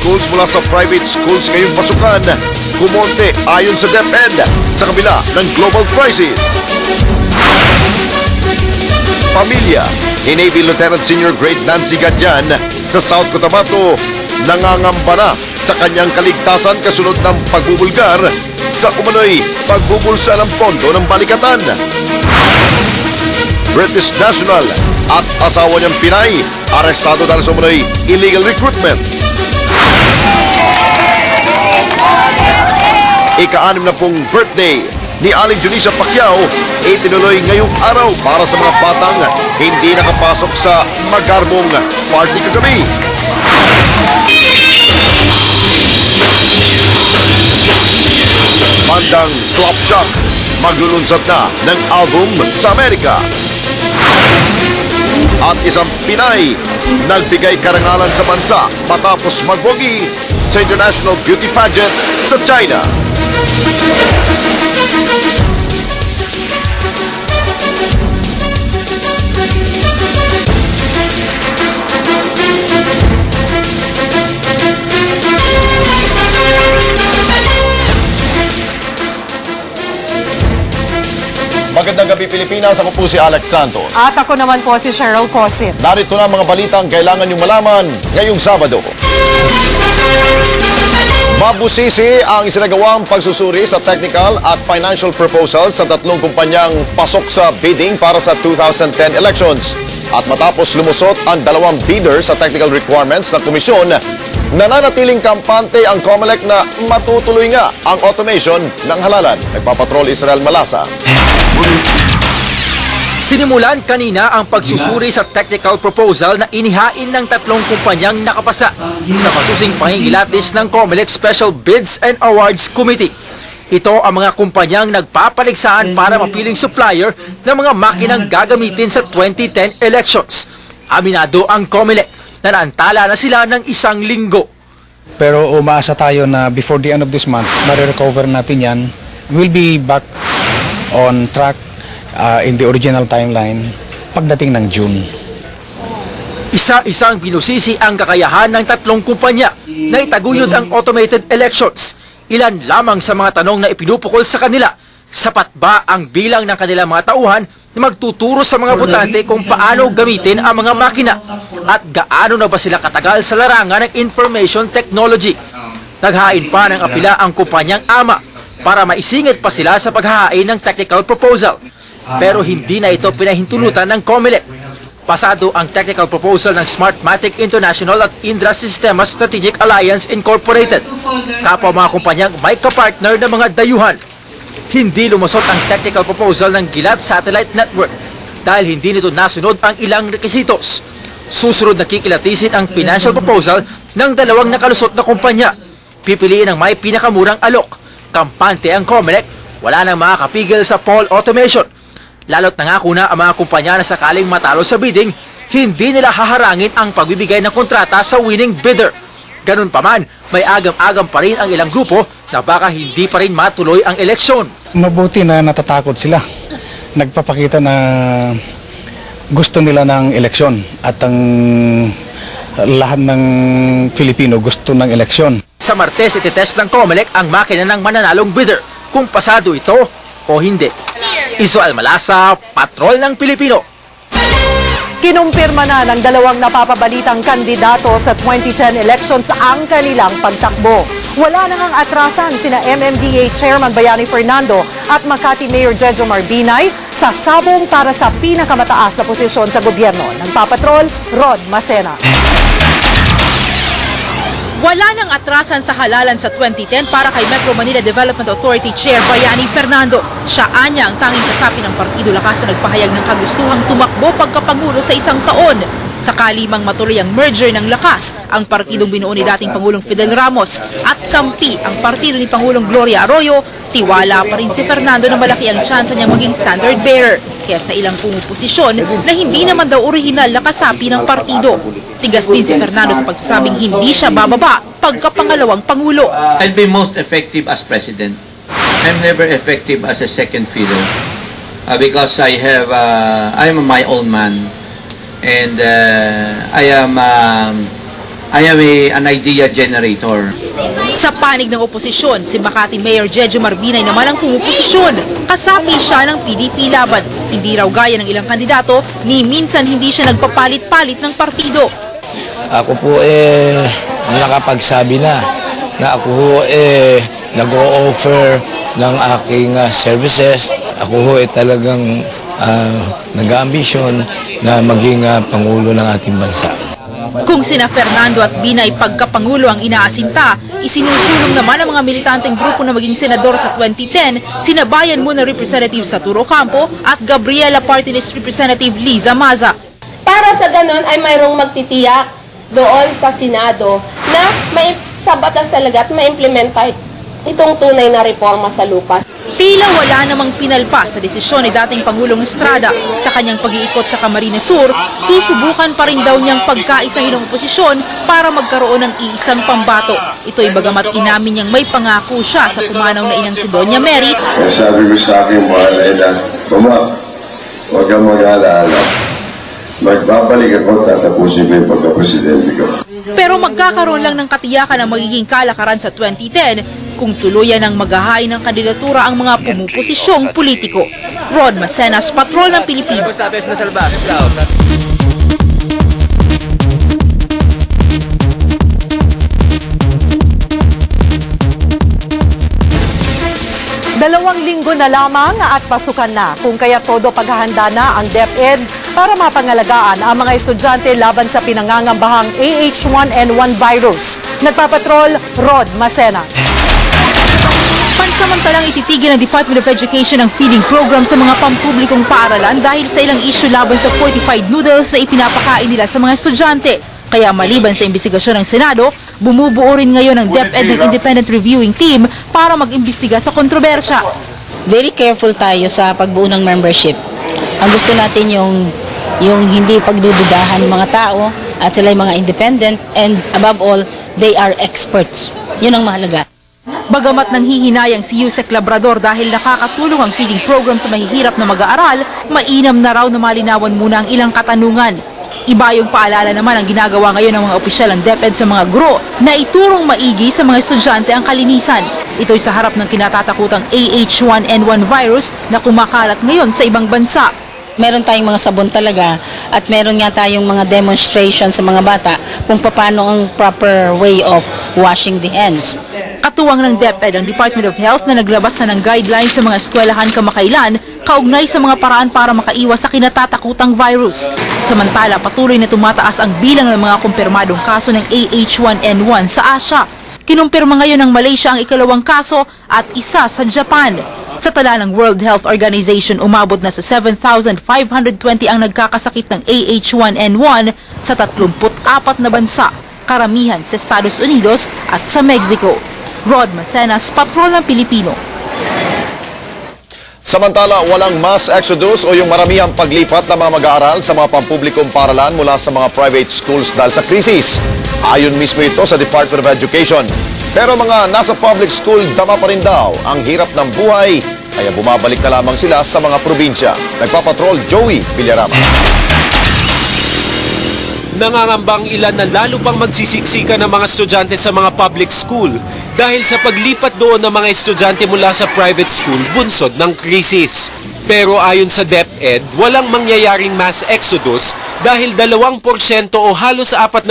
schools mula sa private schools ngayong pasukan, kumonte ayon sa DepEd sa kabila ng global crisis. Pamilya ni Navy Lieutenant Senior Grade Nancy Gadyan sa South Cotabato nangangamba na sa kanyang kaligtasan kasunod ng pagbubulgar sa umano'y pagbubulsa ng pondo ng balikatan. British national at asawa niyang Pinay arestado dahil sa umano'y illegal recruitment. Ika-60 birthday ni Aling Junisa Pacquiao itinuloy ngayong araw para sa mga batang hindi nakapasok sa magarbong party kagabi. Bandang Slapshot maglulunsad na ng album sa Amerika. At isang Pinay nagbigay karangalan sa bansa matapos magbogi sa International Beauty Pageant sa China. Magandang gabi Pilipinas, ako po si Alex Santos. At ako naman po si Cheryl Cosin. Narito na mga balitang kailangan niyong malaman ngayong Sabado. Mabusisi ang isinagawang pagsusuri sa technical at financial proposals sa tatlong kumpanyang pasok sa bidding para sa 2010 elections. At matapos lumusot ang dalawang bidder sa technical requirements ng komisyon, nananatiling kampante ang COMELEC na matutuloy nga ang automation ng halalan. Nagpapatrol Israel Malasa. Sinimulan kanina ang pagsusuri sa technical proposal na inihain ng tatlong kumpanyang nakapasa sa masusing pangingilatis ng COMELEC Special Bids and Awards Committee. Ito ang mga kumpanyang nagpapaligsahan para mapiling supplier ng mga makinang gagamitin sa 2010 elections. Aminado ang COMELEC na naantala na sila ng 1 linggo. Pero umaasa tayo na before the end of this month, marirecover natin yan. We'll be back on track in the original timeline pagdating ng June. Isa-isang binusisi ang kakayahan ng tatlong kumpanya na itaguyod ang automated elections. Ilan lamang sa mga tanong na ipinupukol sa kanila, sapat ba ang bilang ng kanilang mga tauhan na magtuturo sa mga botante kung paano gamitin ang mga makina at gaano na ba sila katagal sa larangan ng information technology. Naghain pa ng apila ang kumpanyang ama para maisingit pa sila sa paghahain ng technical proposal. Pero hindi na ito pinahintulutan ng COMELEC. Pasado ang technical proposal ng Smartmatic International at Indra Sistemas Strategic Alliance Incorporated. Kapwa mga kumpanyang may kapartner ng mga dayuhan. Hindi lumusot ang technical proposal ng Gilat Satellite Network dahil hindi nito nasunod ang ilang rekisitos. Susunod na kikilatisin ang financial proposal ng dalawang nakalusot na kumpanya. Pipiliin ang may pinakamurang alok. Kampante ang COMELEC, wala nang makakapigil sa poll automation. Lalo't nangako na ang mga kumpanya na sakaling matalo sa bidding, hindi nila haharangin ang pagbibigay ng kontrata sa winning bidder. Ganun pa man, may agam-agam pa rin ang ilang grupo na baka hindi pa rin matuloy ang eleksyon. Mabuti na natatakot sila. Nagpapakita na gusto nila ng eleksyon at ang lahat ng Pilipino gusto ng eleksyon. Sa Martes, ititest ng COMELEC ang makina ng mananalong bidder kung pasado ito o hindi. Israel Malasa, Patrol ng Pilipino. Kinumpirma na ng dalawang napapabalitang kandidato sa 2010 elections ang kanilang pagtakbo. Wala nang ang atrasan sina MMDA Chairman Bayani Fernando at Makati Mayor Jejo Marbinay sa sabong para sa pinakamataas na posisyon sa gobyerno. Nagpapatrol, Rod Macena. Wala nang atrasan sa halalan sa 2010 para kay Metro Manila Development Authority Chair Bayani Fernando. Siya anya ang tanging kasapi ng Partido Lakas na nagpahayag ng kagustuhang tumakbo pagkapangulo sa 1 taon. Sakali mang matuloy ang merger ng Lakas, ang partidong binuo ni dating Pangulong Fidel Ramos at kampi ang partido ni Pangulong Gloria Arroyo, tiwala pa rin si Fernando na malaki ang tsansa niya maging standard bearer. Kaya sa ilang pumuposisyon na hindi naman daw orihinal na kasapi ng partido. Tigas din si Fernando sa pagsasabing hindi siya bababa pagkapangalawang Pangulo. I'll be most effective as President. I'm never effective as a second fiddle because I'm my own man and I I am an idea generator. Sa panig ng oposisyon, si Makati Mayor Jejo Marbinay naman ang pumuposisyon. Kasapi siya ng PDP laban. Hindi raw gaya ng ilang kandidato, ni minsan hindi siya nagpapalit-palit ng partido. Ako po nakapagsabi na ako nag-o-offer ng aking services. Ako talagang nag-ambisyon na maging Pangulo ng ating bansa. Kung sina Fernando at Binay pagkapangulo ang inaasinta, isinusulong naman ang mga militanteng grupo na maging senador sa 2010, sina Bayan Muna Representative Saturo Campo at Gabriela Party List Representative Liza Maza. Para sa ganon ay mayroong magtitiyak doon sa Senado na may sa batas talaga at ma-implementa itong tunay na reforma sa lupa. Tila wala namang pinalpa sa desisyon ni dating Pangulong Estrada sa kanyang pag-iikot sa Camarines Sur, susubukan pa rin daw niyang pagkaisahin ng oposisyon para magkaroon ng iisang pambato. Ito'y bagamat inamin niyang may pangako siya sa pumanaw na inang si Doña Mary. Sabi ko sa akin, mahal na Mama, huwag kang mag-alaala. Magbabalik ako, tatapusin ko yung pagka-presidente ko. Pero magkakaroon lang ng katiyakan ang magiging kalakaran sa 2010 kung tuluyan ng maghahain ng kandidatura ang mga pumuposisyong politiko. Rod Macenas, Patrol ng Pilipinas. Dalawang linggo na lamang at pasukan na, kung kaya todo paghahanda na ang DepEd para mapangalagaan ang mga estudyante laban sa pinangangambahang AH1N1 virus. Nagpapatrol, Rod Macenas. Pansamantalang ititigil ng Department of Education ang feeding program sa mga pampublikong paaralan dahil sa ilang issue laban sa fortified noodles na ipinapakain nila sa mga estudyante. Kaya maliban sa imbestigasyon ng Senado, bumubuo rin ngayon ang DepEd ng Independent Reviewing Team para mag-imbestiga sa kontrobersya. Very careful tayo sa pagbuo ng membership. Ang gusto natin yung hindi pagdududahan ng mga tao at sila yung mga independent and above all, they are experts. Yun ang mahalaga. Bagamat nanghihinayang si Yusek Labrador dahil nakakatulong ang feeding program sa mahihirap na mag-aaral, mainam na raw na malinawan muna ang ilang katanungan. Iba yung paalala naman ang ginagawa ngayon ng mga opisyal ng DepEd sa mga guro na iturong maigi sa mga estudyante ang kalinisan. Ito'y sa harap ng kinatatakutang AH1N1 virus na kumakalat ngayon sa ibang bansa. Meron tayong mga sabon talaga at meron nga tayong mga demonstration sa mga bata kung paano ang proper way of washing the hands. Katuwang ng DepEd ang Department of Health na naglabas na ng guidelines sa mga eskwelahan kamakailan kaugnay sa mga paraan para makaiwas sa kinatatakutang virus. Samantala, patuloy na tumataas ang bilang ng mga kumpirmadong kaso ng AH1N1 sa Asia. Kinumpirma ngayon ng Malaysia ang ikalawang kaso at isa sa Japan. Sa tala ng World Health Organization, umabot na sa 7,520 ang nagkakasakit ng AH1N1 sa 34 na bansa, karamihan sa Estados Unidos at sa Mexico. Rod Macenas, Patrol ng Pilipino. Samantala, walang mass exodus o yung maramihang paglipat ng mga mag-aaral sa mga pampublikong paaralan mula sa mga private schools dahil sa krisis. Ayon mismo ito sa Department of Education. Pero mga nasa public school, dama pa rin daw ang hirap ng buhay, kaya bumabalik na lamang sila sa mga probinsya. Nagpapatrol, Joey Villarama. Nangangambang ilan na lalo pang magsisiksika ng mga estudyante sa mga public school dahil sa paglipat doon ng mga estudyante mula sa private school bunsod ng krisis. Pero ayon sa DepEd, walang mangyayaring mass exodus dahil 2% o halos 400,000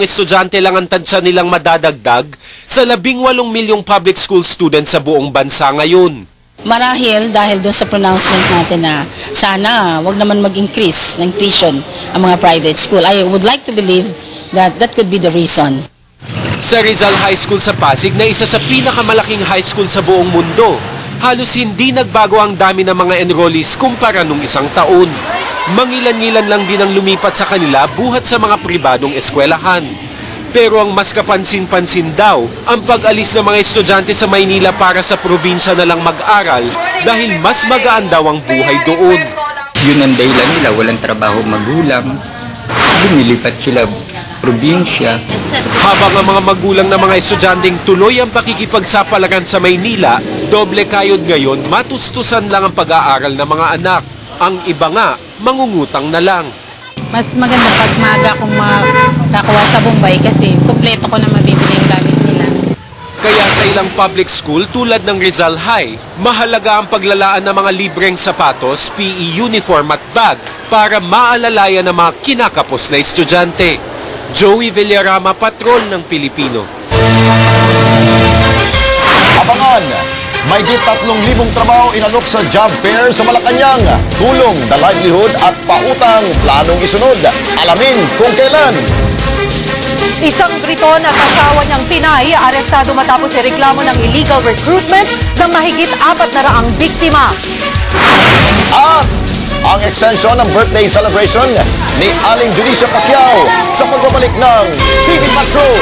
estudyante lang ang tansya nilang madadagdag sa 18 milyong public school students sa buong bansa ngayon. Marahil dahil doon sa pronouncement natin na sana wag naman mag-increase ng tuition ang mga private school. I would like to believe that that could be the reason. Sa Rizal High School sa Pasig na isa sa pinakamalaking high school sa buong mundo, halos hindi nagbago ang dami ng mga enrollees kumpara nung isang taon. Mangilan-ngilan lang din ang lumipat sa kanila buhat sa mga pribadong eskwelahan. Pero ang mas kapansin-pansin daw, ang pag-alis ng mga estudyante sa Maynila para sa probinsya na lang mag-aral dahil mas magaan daw ang buhay doon. Yun ang dahilan nila, walang trabaho magulang, lumilipat sila probinsya. Habang ang mga magulang ng mga estudyanteng tuloy ang pakikipagsapalaran sa Maynila, doble kayod ngayon, matustusan lang ang pag-aaral ng mga anak. Ang iba nga, mangungutang na lang. Mas maganda pag maaga akong makakuha sa Bombay kasi kumpleto ko na mabibili yung gamit nila. Kaya sa ilang public school tulad ng Rizal High, mahalaga ang paglalaan ng mga libreng sapatos, PE uniform at bag para maalalayan ng mga kinakapos na estudyante. Joey Villarama, Patrol ng Pilipino. Abangan! Mahigit 3,000 trabaho inalok sa job fair sa Malacanang. Tulong, the livelihood at pautang planong isunod. Alamin kung kailan. Isang Briton at asawa niyang Pinay arestado matapos ireklamo ng illegal recruitment ng mahigit 400 biktima. At ang extension ng birthday celebration ni Aling Julicia Pacquiao sa pagbabalik ng TV Patrol.